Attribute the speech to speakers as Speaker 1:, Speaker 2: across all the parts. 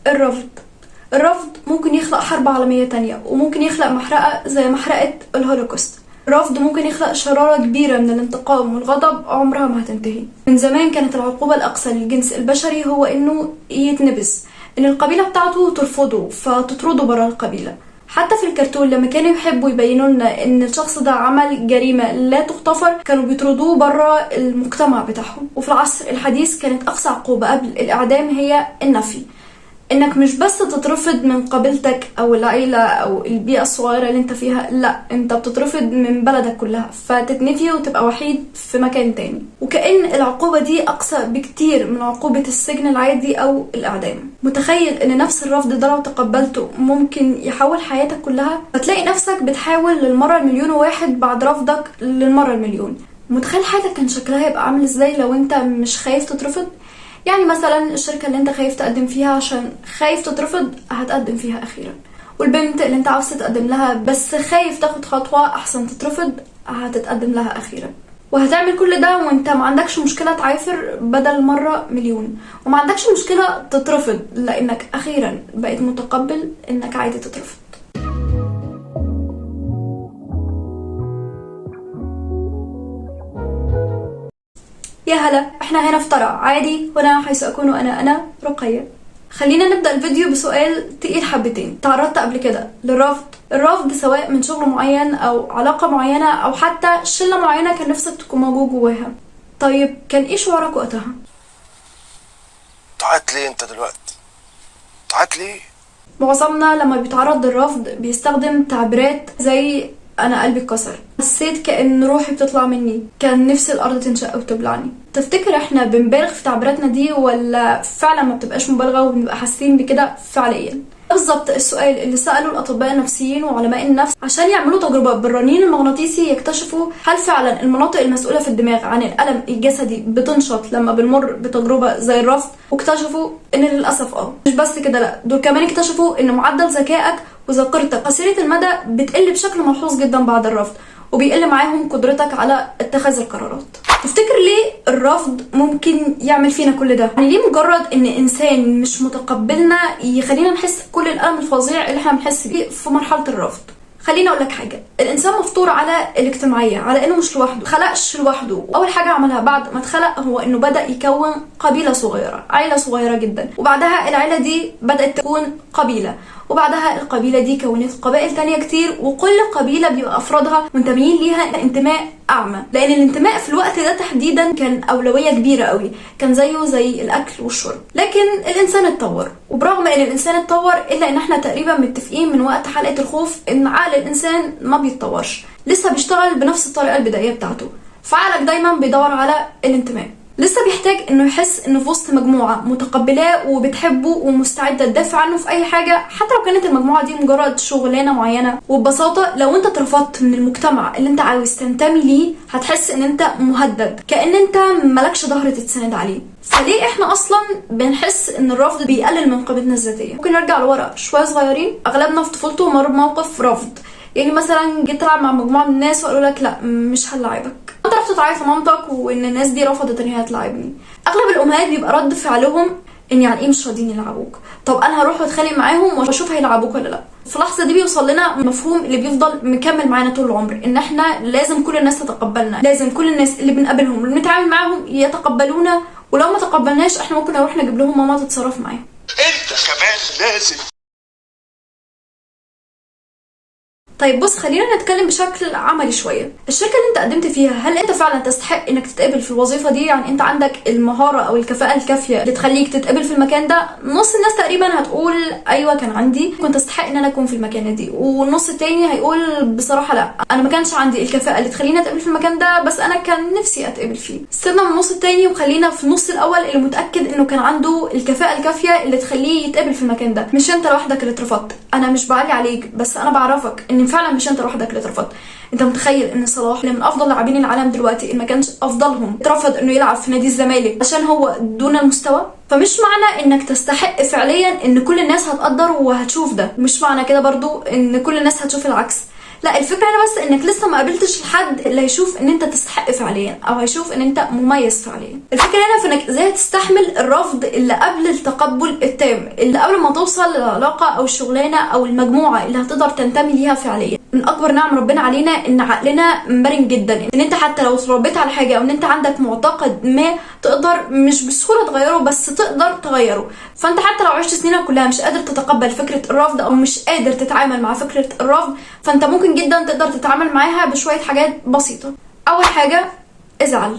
Speaker 1: الرفض. الرفض ممكن يخلق حرب عالمية تانية، وممكن يخلق محرقة زي محرقة الهولوكوست. الرفض ممكن يخلق شرارة كبيرة من الانتقام والغضب عمرها ما هتنتهي. من زمان كانت العقوبة الأقصى للجنس البشري هو إنه يتنبس، إن القبيلة بتاعته ترفضه فتطرده برا القبيلة. حتى في الكرتون لما كانوا يحبوا يبينوا لنا ان الشخص ده عمل جريمة لا تغتفر كانوا بيطردوه بره المجتمع بتاعهم. وفي العصر الحديث كانت اقصى عقوبة قبل الاعدام هي النفي، انك مش بس تترفض من قبيلتك او العيلة او البيئة الصغيرة اللي انت فيها، لا انت بتترفض من بلدك كلها فتتنفي وتبقى وحيد في مكان تاني. وكأن العقوبة دي اقصى بكتير من عقوبة السجن العادي او الاعدام. متخيل ان نفس الرفض ده لو تقبلته ممكن يحول حياتك كلها؟ فتلاقي نفسك بتحاول للمرة المليون واحد بعد رفضك للمرة المليون. متخيل حياتك كان شكلها يبقى عامل ازاي لو انت مش خايف تترفض؟ يعني مثلا الشركة اللي انت خايف تقدم فيها عشان خايف تترفض هتقدم فيها اخيرا، والبنت اللي انت عاوز تتقدم لها بس خايف تاخد خطوة احسن تترفض هتتقدم لها اخيرا. وهتعمل كل ده وانت ما عندكش مشكلة تعافر بدل مرة مليون، وما عندكش مشكلة تترفض لانك اخيرا بقيت متقبل انك عادي تترفض. يا هلا، احنا هنا في طرع عادي، هنا حيث اكون انا رقية. خلينا نبدأ الفيديو بسؤال تقيل حبتين. تعرضت قبل كده للرفض؟ الرفض سواء من شغل معين او علاقة معينة او حتى شلة معينة كان نفسك تكون موجود جواها. طيب كان ايه شعورك وقتها؟
Speaker 2: تعيط ليه انت دلوقتي؟ تعيط ليه؟
Speaker 1: معظمنا لما بيتعرض للرفض بيستخدم تعبيرات زي انا قلبي اتكسر، حسيت كأن روحي بتطلع مني، كان نفسي الارض تنشق وتبلعني. تفتكر احنا بنبالغ في تعبيراتنا دي ولا فعلا ما بتبقاش مبالغه وبنبقى حاسين بكده فعليا؟ بالظبط السؤال اللي سأله الأطباء النفسيين وعلماء النفس عشان يعملوا تجربة بالرنين المغناطيسي يكتشفوا هل فعلا المناطق المسؤولة في الدماغ عن الألم الجسدي بتنشط لما بنمر بتجربة زي الرفض، واكتشفوا ان للأسف مش بس كده، لا دول كمان اكتشفوا ان معدل ذكائك وذاكرتك قصيرة المدى بتقل بشكل ملحوظ جدا بعد الرفض، وبيقل معاهم قدرتك على اتخاذ القرارات. تفتكر ليه الرفض ممكن يعمل فينا كل ده؟ يعني ليه مجرد ان انسان مش متقبلنا يخلينا نحس بكل الالم الفظيع اللي احنا بنحس بيه في مرحله الرفض؟ خليني اقول لك حاجه، الانسان مفطور على الاجتماعيه، على انه مش لوحده، خلقش لوحده. اول حاجه عملها بعد ما اتخلق هو انه بدا يكون قبيله صغيره، عيله صغيره جدا، وبعدها العيله دي بدات تكون قبيله، وبعدها القبيلة دي كونت قبائل تانية كتير، وكل قبيلة بيبقى أفرادها منتميين ليها انتماء أعمى، لأن الانتماء في الوقت ده تحديدا كان أولوية كبيرة قوي، كان زيه زي الأكل والشرب. لكن الإنسان اتطور، وبرغم إن الإنسان اتطور إلا إن احنا تقريبا متفقين من وقت حلقة الخوف إن عقل الإنسان ما بيتطورش، لسه بيشتغل بنفس الطريقة البدائية بتاعته، فعقلك دايما بيدور على الانتماء، لسه بيحتاج انه يحس انه في وسط مجموعه متقبلاه وبتحبه ومستعده تدافع عنه في اي حاجه، حتى لو كانت المجموعه دي مجرد شغلانه معينه. وببساطه لو انت اترفضت من المجتمع اللي انت عاوز تنتمي ليه هتحس ان انت مهدد، كأن انت مالكش ظهر تتسند عليه. فليه احنا اصلا بنحس ان الرفض بيقلل من قيمتنا الذاتيه؟ ممكن نرجع لورا شويه صغيرين، اغلبنا في طفولته مر بموقف رفض، يعني مثلا جيت تلعب مع مجموعه من الناس وقالوا لك لا مش هنلاعبك، انت رحت تعيط لمامتك وان الناس دي رفضت ان هي تلعبني. اغلب الامهات بيبقى رد فعلهم ان يعني ايه مش راضيين يلعبوك، طب انا هروح واتخانق معاهم واشوف هيلعبوك ولا لا. في اللحظه دي بيوصل لنا مفهوم اللي بيفضل مكمل معانا طول العمر، ان احنا لازم كل الناس تتقبلنا، لازم كل الناس اللي بنقابلهم اللي بنتعامل معاهم يتقبلونا، ولو ما تقبلناش احنا ممكن نروح نجيب لهم ماما تتصرف معاهم.
Speaker 2: انت كمان لازم.
Speaker 1: طيب بص، خلينا نتكلم بشكل عملي شويه. الشركه اللي انت قدمت فيها هل انت فعلا تستحق انك تتقبل في الوظيفه دي؟ يعني انت عندك المهاره او الكفاءه الكافيه اللي تخليك تتقبل في المكان ده؟ نص الناس تقريبا هتقول ايوه كان عندي، كنت استحق ان انا اكون في المكانه دي، والنص التاني هيقول بصراحه لا انا ما كانش عندي الكفاءه اللي تخليني اتقبل في المكان ده، بس انا كان نفسي اتقبل فيه. سيبنا من النص التاني وخلينا في النص الاول اللي متاكد انه كان عنده الكفاءه الكافيه اللي تخليه يتقبل في المكان ده. مش انت لوحدك اللي اترفضت، انا مش بعلي عليك، بس انا بعرفك ان فعلا مش انت لوحدك اللي اترفضت. انت متخيل ان صلاح اللي من افضل لاعبين العالم دلوقتي ان ما كانش افضلهم اترفض انه يلعب في نادي الزمالك عشان هو دون المستوى؟ فمش معنى انك تستحق فعليا ان كل الناس هتقدر وهتشوف ده، مش معنى كده برضو ان كل الناس هتشوف العكس. لا، الفكره هنا بس انك لسه ما قابلتش الحد اللي هيشوف ان انت تستحق فعليا او هيشوف ان انت مميز فعليا. الفكره هنا في انك ازاي تستحمل الرفض اللي قبل التقبل التام، اللي قبل ما توصل للعلاقه او الشغلانه او المجموعه اللي هتقدر تنتمي ليها فعليا. من اكبر نعم ربنا علينا ان عقلنا مرن جدا، ان انت حتى لو اتربيت على حاجه او ان انت عندك معتقد ما تقدر مش بسهوله تغيره، بس تقدر تغيره. فانت حتى لو عشت سنينك كلها مش قادر تتقبل فكره الرفض او مش قادر تتعامل مع فكره الرفض، فانت ممكن جدا تقدر تتعامل معاها بشويه حاجات بسيطه. اول حاجه، ازعل.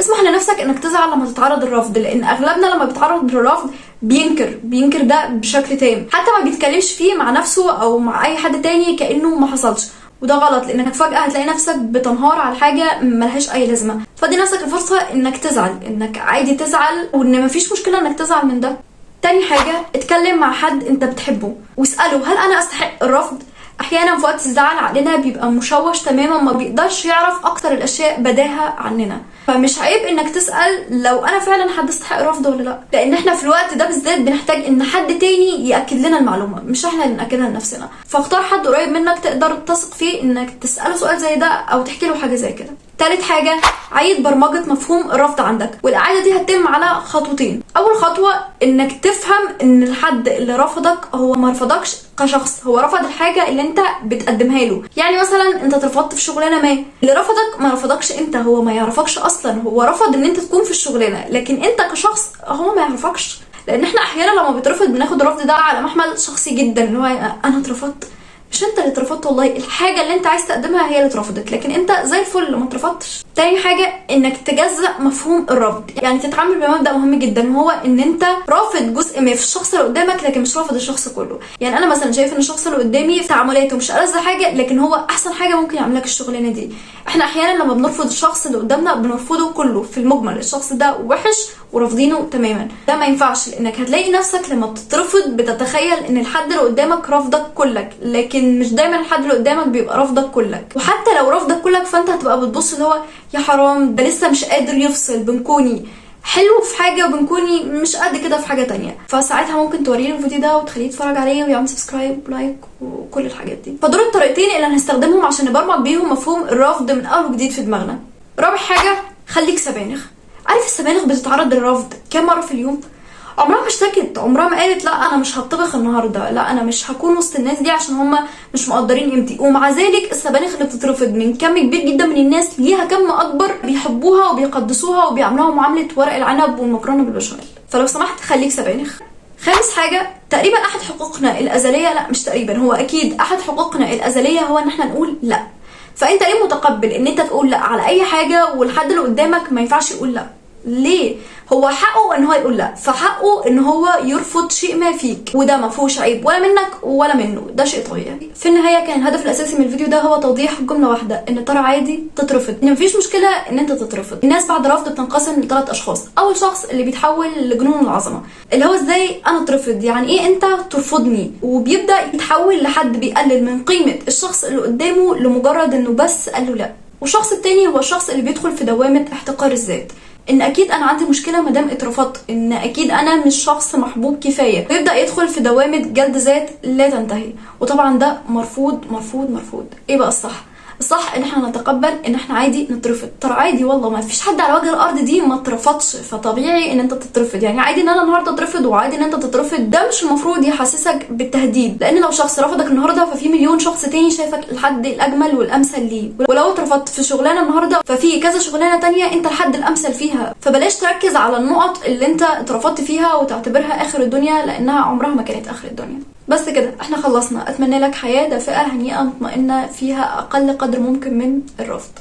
Speaker 1: اسمح لنفسك انك تزعل لما تتعرض للرفض، لان اغلبنا لما بيتعرض للرفض بينكر ده بشكل تام، حتى ما بيتكلمش فيه مع نفسه او مع اي حد تاني كانه ما حصلش. وده غلط، لانك فجاه هتلاقي نفسك بتنهار على حاجه ملهاش اي لازمه. فدي نفسك الفرصه انك تزعل، انك عادي تزعل وان مفيش مشكله انك تزعل من ده. تاني حاجه، اتكلم مع حد انت بتحبه واساله هل انا استحق الرفض. احيانا في وقت الزعل عقلنا بيبقى مشوش تماما، ما بيقدرش يعرف اكتر الاشياء بداهه عننا، فمش عيب انك تسال لو انا فعلا حد يستحق رفض ولا لا، لان احنا في الوقت ده بالذات بنحتاج ان حد تاني ياكد لنا المعلومه، مش احنا اللي ناكدها لنفسنا. فاختار حد قريب منك تقدر تثق فيه انك تساله سؤال زي ده او تحكي له حاجه زي كده. تالت حاجه، عيد برمجه مفهوم الرفض عندك، والاعاده دي هتتم على خطوتين. اول خطوه انك تفهم ان الحد اللي رفضك هو ما رفضكش كشخص، هو رفض الحاجه اللي انت بتقدمها له. يعني مثلا انت اترفضت في شغلانه ما، اللي رفضك ما رفضكش انت، هو ما يعرفكش اصلا، هو رفض ان انت تكون في الشغلانه، لكن انت كشخص هو ما يعرفكش. لان احنا احيانا لما بيترفض بناخد الرفض ده على محمل شخصي جدا، اللي هو انا اترفضت. مش انت اللي اترفضت والله، الحاجه اللي انت عايز تقدمها هي اللي اترفضت، لكن انت زي الفل ما اترفضتش. تاني حاجه انك تجزأ مفهوم الرفض، يعني تتعامل بمبدأ مهم جدا، وهو ان انت رافض جزء ما في الشخص اللي قدامك لكن مش رافض الشخص كله. يعني انا مثلا شايف ان الشخص اللي قدامي في تعاملاته مش ألذ حاجه، لكن هو احسن حاجه ممكن يعمل لك الشغلانه دي. احنا احيانا لما بنرفض الشخص اللي قدامنا بنرفضه كله في المجمل، الشخص ده وحش ورافضينه تماما. ده ما ينفعش، لانك هتلاقي نفسك لما بتترفض بتتخيل ان الحد اللي قدامك رافضك كلك، لكن مش دايما الحد اللي قدامك بيبقى رافضك كلك. وحتى لو رافضك كلك فانت هتبقى بتبص اللي هو يا حرام، ده لسه مش قادر يفصل بين كوني حلو في حاجه وبين كوني مش قد كده في حاجه تانية. فساعتها ممكن توريه الفيديو ده وتخليه يتفرج عليه ويعمل سبسكرايب ولايك وكل الحاجات دي. فدول الطريقتين اللي هنستخدمهم عشان نبرمج بيهم مفهوم الرفض من اول وجديد في دماغنا. رابع حاجه، خليك سبانخ. عارف السبانخ بتتعرض للرفض كام مره في اليوم؟ عمرها ما اشتكت، عمرها ما قالت لا انا مش هطبخ النهارده، لا انا مش هكون وسط الناس دي عشان هم مش مقدرين قيمتي. ومع ذلك السبانخ اللي بتترفض من كم كبير جدا من الناس ليها كم اكبر بيحبوها وبيقدسوها وبيعملوها معامله ورق العنب والمكرونه بالبشاميل. فلو سمحت خليك سبانخ. خامس حاجه، تقريبا احد حقوقنا الازليه، لا مش تقريبا، هو اكيد احد حقوقنا الازليه هو ان احنا نقول لا. فانت ليه متقبل ان انت تقول لا على اي حاجه والحد اللي قدامك ما ينفعش يقول لا؟ ليه؟ هو حقه ان هو يقول لا، فحقه ان هو يرفض شيء ما فيك، وده ما فيهوش عيب ولا منك ولا منه، ده شيء طبيعي. في النهايه كان الهدف الاساسي من الفيديو ده هو توضيح جمله واحده، ان ترى عادي تترفض، ان مفيش مشكله ان انت تترفض. الناس بعد الرفض بتنقسم ل3 اشخاص. اول شخص اللي بيتحول لجنون العظمه، اللي هو ازاي انا اترفض، يعني ايه انت ترفضني، وبيبدا يتحول لحد بيقلل من قيمه الشخص اللي قدامه لمجرد انه بس قال له لا. والشخص التاني هو الشخص اللي بيدخل في دوامه احتقار الذات، ان اكيد انا عندي مشكله ما دام اترفضت، ان اكيد انا مش شخص محبوب كفايه، ويبدا يدخل في دوامه جلد ذات لا تنتهي. وطبعا ده مرفوض مرفوض مرفوض. ايه بقى الصح؟ الصح ان احنا نتقبل ان احنا عادي نترفض. ترى عادي والله، ما فيش حد على وجه الارض دي ما اترفضش، فطبيعي ان انت تترفض. يعني عادي ان انا النهارده اترفض وعادي ان انت تترفض. ده مش المفروض يحسسك بالتهديد، لان لو شخص رفضك النهارده ففي مليون شخص تاني شايفك الحد الاجمل والامثل ليه. ولو اترفضت في شغلانه النهارده ففي كذا شغلانه تانية انت الحد الامثل فيها. فبلاش تركز على النقط اللي انت اترفضت فيها وتعتبرها اخر الدنيا، لانها عمرها ما كانت اخر الدنيا. بس كده احنا خلصنا. اتمنى لك حياه دافئه هنيئه مطمئنه فيها اقل قدر ممكن من الرفض.